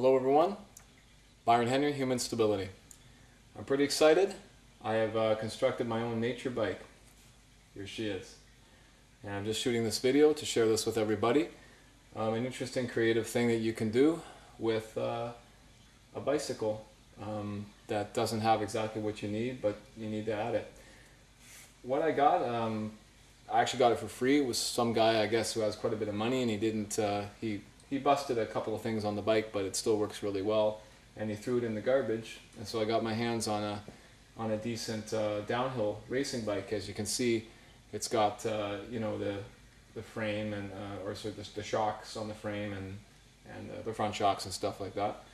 Hello everyone, Byron Henry, Human Stability. I'm pretty excited. I have constructed my own nature bike. Here she is. And I'm just shooting this video to share this with everybody. An interesting creative thing that you can do with a bicycle that doesn't have exactly what you need, but you need to add it. What I got, I actually got it for free. It was some guy, I guess, who has quite a bit of money, and he didn't, he busted a couple of things on the bike, but it still works really well, and he threw it in the garbage. And so I got my hands on a decent downhill racing bike. As you can see, it's got you know, the frame and or sort of the shocks on the frame and the front shocks and stuff like that.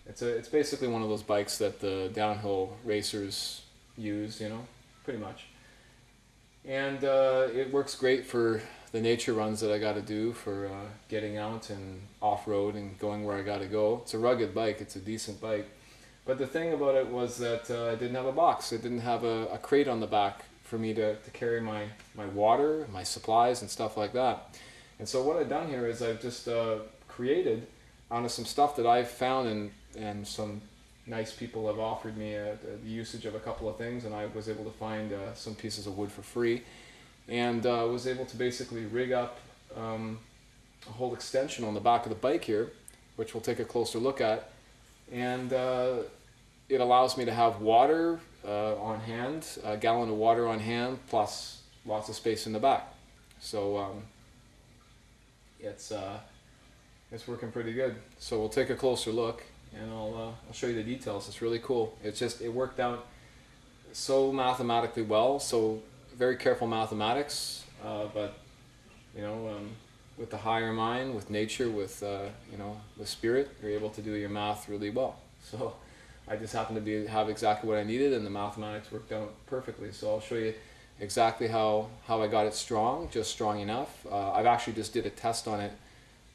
It's basically one of those bikes that the downhill racers use, you know, pretty much. And it works great for the nature runs that I got to do for getting out and off-road and going where I got to go. It's a rugged bike, it's a decent bike. But the thing about it was that I didn't have a box. It didn't have a crate on the back for me to carry my water, my supplies and stuff like that. And so what I've done here is I've just created out of some stuff that I've found, and some nice people have offered me the usage of a couple of things, and I was able to find some pieces of wood for free, and was able to basically rig up a whole extension on the back of the bike here, which we'll take a closer look at. And it allows me to have water on hand, a gallon of water on hand, plus lots of space in the back. So it's working pretty good. So we'll take a closer look, and I'll show you the details. It's really cool. It worked out so mathematically well, so very careful mathematics, but you know, with the higher mind, with nature, with you know, with spirit, you're able to do your math really well. So I just happened to have exactly what I needed, and the mathematics worked out perfectly. So I'll show you exactly how I got it strong, just strong enough. I've actually just did a test on it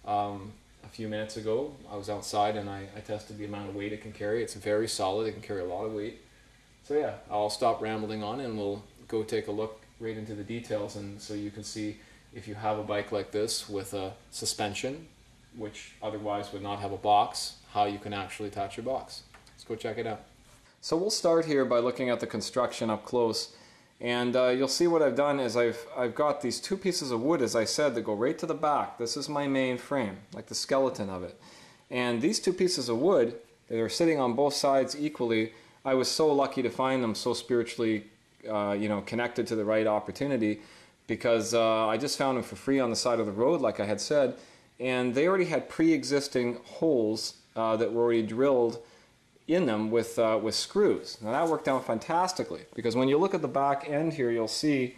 a few minutes ago. I was outside and I tested the amount of weight it can carry. It's very solid. It can carry a lot of weight. So yeah, I'll stop rambling on and we'll go take a look right into the details, and so you can see if you have a bike like this with a suspension, which otherwise would not have a box, how you can actually attach your box. Let's go check it out. So we'll start here by looking at the construction up close, and you'll see what I've done is I've got these two pieces of wood, as I said, that go right to the back. This is my main frame, like the skeleton of it. And these two pieces of wood, they are sitting on both sides equally. I was so lucky to find them so spiritually you know, connected to the right opportunity, because I just found them for free on the side of the road, like I had said, and they already had pre-existing holes that were already drilled in them with screws. Now that worked out fantastically, because when you look at the back end here, you'll see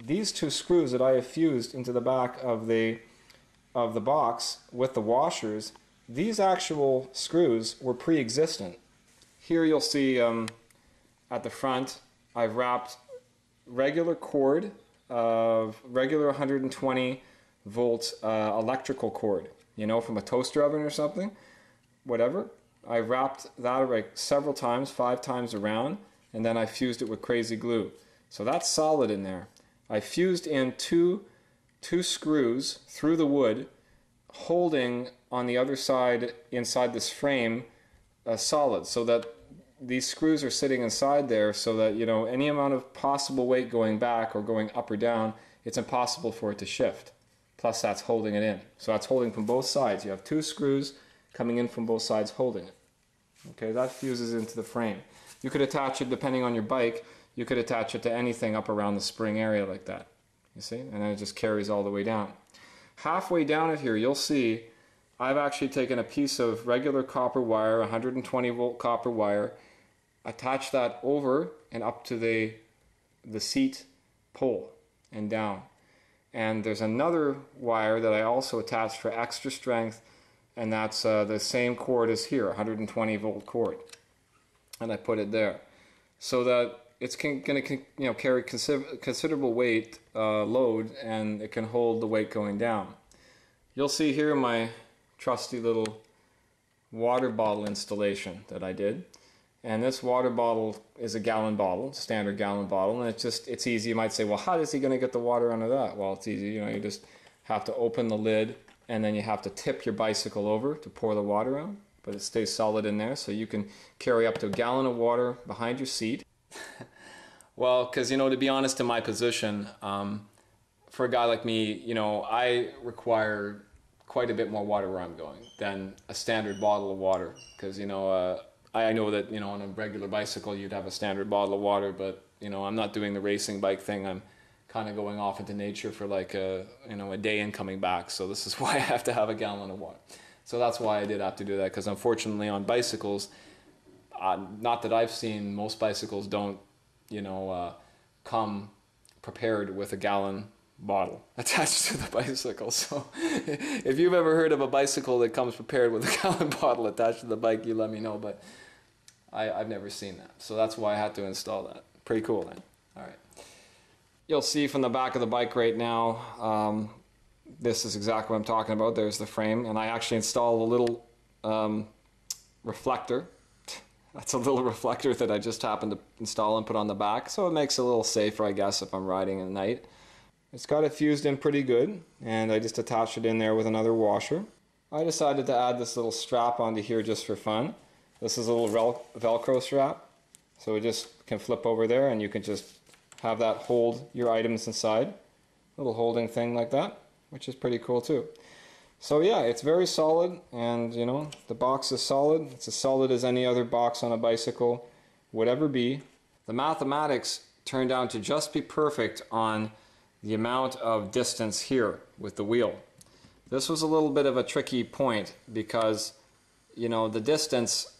these two screws that I have fused into the back of the box with the washers. These actual screws were pre-existent. Here you'll see at the front, I've wrapped regular cord of regular 120 volt electrical cord, you know, from a toaster oven or something, whatever. I wrapped that like several times, 5 times around, and then I fused it with crazy glue. So that's solid in there. I fused in two screws through the wood, holding on the other side inside this frame solid, so that these screws are sitting inside there, so that, you know, any amount of possible weight going back or going up or down, it's impossible for it to shift. Plus that's holding it in. So that's holding from both sides. You have 2 screws coming in from both sides holding it. Okay, that fuses into the frame. You could attach it, depending on your bike, you could attach it to anything up around the spring area like that. You see? And then it just carries all the way down. Halfway down it here, you'll see I've actually taken a piece of regular copper wire, 120 volt copper wire, attached that over and up to the seat pole and down. And there's another wire that I also attached for extra strength, and that's the same cord as here, 120 volt cord. And I put it there, so that it's going to, you know, carry considerable weight load, and it can hold the weight going down. You'll see here my trusty little water bottle installation that I did. And this water bottle is a gallon bottle, standard gallon bottle, and it's easy. You might say, well, how is he going to get the water out of that? Well, it's easy. You know, you just have to open the lid and then you have to tip your bicycle over to pour the water out, but it stays solid in there, so you can carry up to a gallon of water behind your seat. Well, because, you know, to be honest, in my position, for a guy like me, you know, I require quite a bit more water where I'm going than a standard bottle of water, because, you know, I know that, you know, on a regular bicycle you'd have a standard bottle of water, but, you know, I'm not doing the racing bike thing. I'm kind of going off into nature for like a, you know, a day and coming back. So this is why I have to have a gallon of water. So that's why I did have to do that, because unfortunately on bicycles, not that I've seen, most bicycles don't, you know, come prepared with a gallon bottle attached to the bicycle. So if you've ever heard of a bicycle that comes prepared with a gallon bottle attached to the bike, you let me know, but I've never seen that. So that's why I had to install that. Pretty cool then. All right. You'll see from the back of the bike right now, this is exactly what I'm talking about. There's the frame, and I actually installed a little reflector. That's a little reflector that I just happened to install and put on the back, so it makes it a little safer, I guess, if I'm riding at night. It's got it fused in pretty good, and I just attached it in there with another washer. I decided to add this little strap onto here just for fun. This is a little Velcro strap, so it just can flip over there, and you can just have that hold your items inside. A little holding thing like that, which is pretty cool too. So yeah, it's very solid, and you know, the box is solid. It's as solid as any other box on a bicycle would ever be. The mathematics turned out to just be perfect on the amount of distance here with the wheel. This was a little bit of a tricky point because, you know, the distance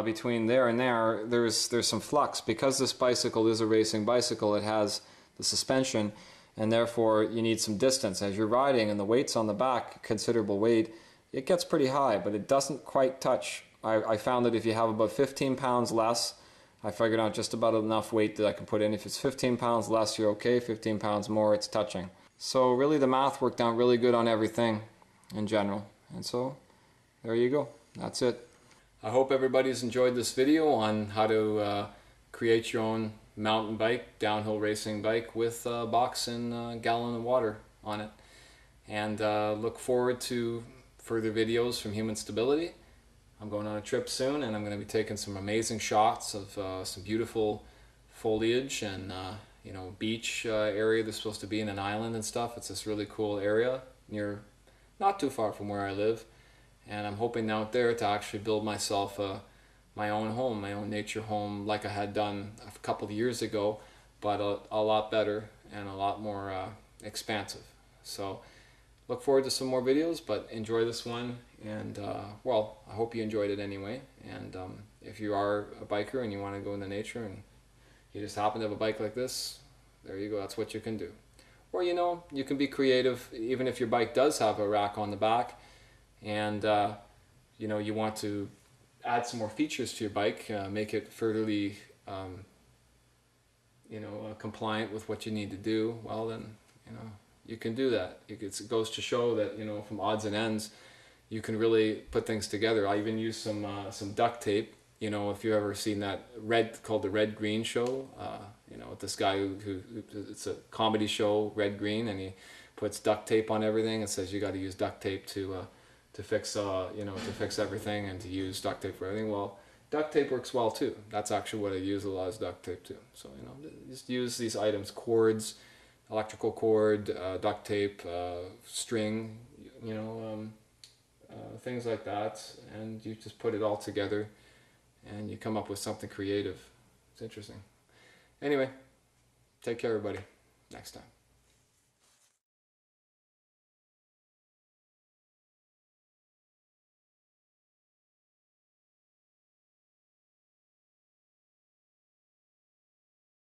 between there and there, there's some flux. Because this bicycle is a racing bicycle, it has the suspension, and therefore you need some distance. As you're riding and the weight's on the back, considerable weight, it gets pretty high, but it doesn't quite touch. I found that if you have about 15 pounds less, I figured out just about enough weight that I can put in. If it's 15 pounds less, you're okay. 15 pounds more, it's touching. So really the math worked out really good on everything in general. And so there you go. That's it. I hope everybody's enjoyed this video on how to create your own mountain bike, downhill racing bike with a box and a gallon of water on it. And look forward to further videos from Human Stability. I'm going on a trip soon, and I'm going to be taking some amazing shots of some beautiful foliage and you know, beach area. That's supposed to be in an island and stuff. It's this really cool area near, not too far from where I live, and I'm hoping out there to actually build myself my own home, my own nature home, like I had done a couple of years ago, but a lot better and a lot more expansive. So look forward to some more videos, but enjoy this one, and well, I hope you enjoyed it anyway. And if you are a biker and you want to go into nature and you just happen to have a bike like this, there you go, that's what you can do. Or, you know, you can be creative, even if your bike does have a rack on the back, and you know, you want to add some more features to your bike, make it furtherly you know, compliant with what you need to do, well then, you know, you can do that. It goes to show that, you know, from odds and ends, you can really put things together. I even use some duct tape. You know, if you've ever seen that called the Red Green Show, you know, with this guy who it's a comedy show, Red Green, and he puts duct tape on everything and says you got to use duct tape to fix you know, to fix everything, and to use duct tape for everything. Well, duct tape works well too. That's actually what I use a lot, is duct tape too. So, you know, just use these items: cords, electrical cord, duct tape, string, you know, things like that, and you just put it all together and you come up with something creative. It's interesting. Anyway, take care everybody. Next time.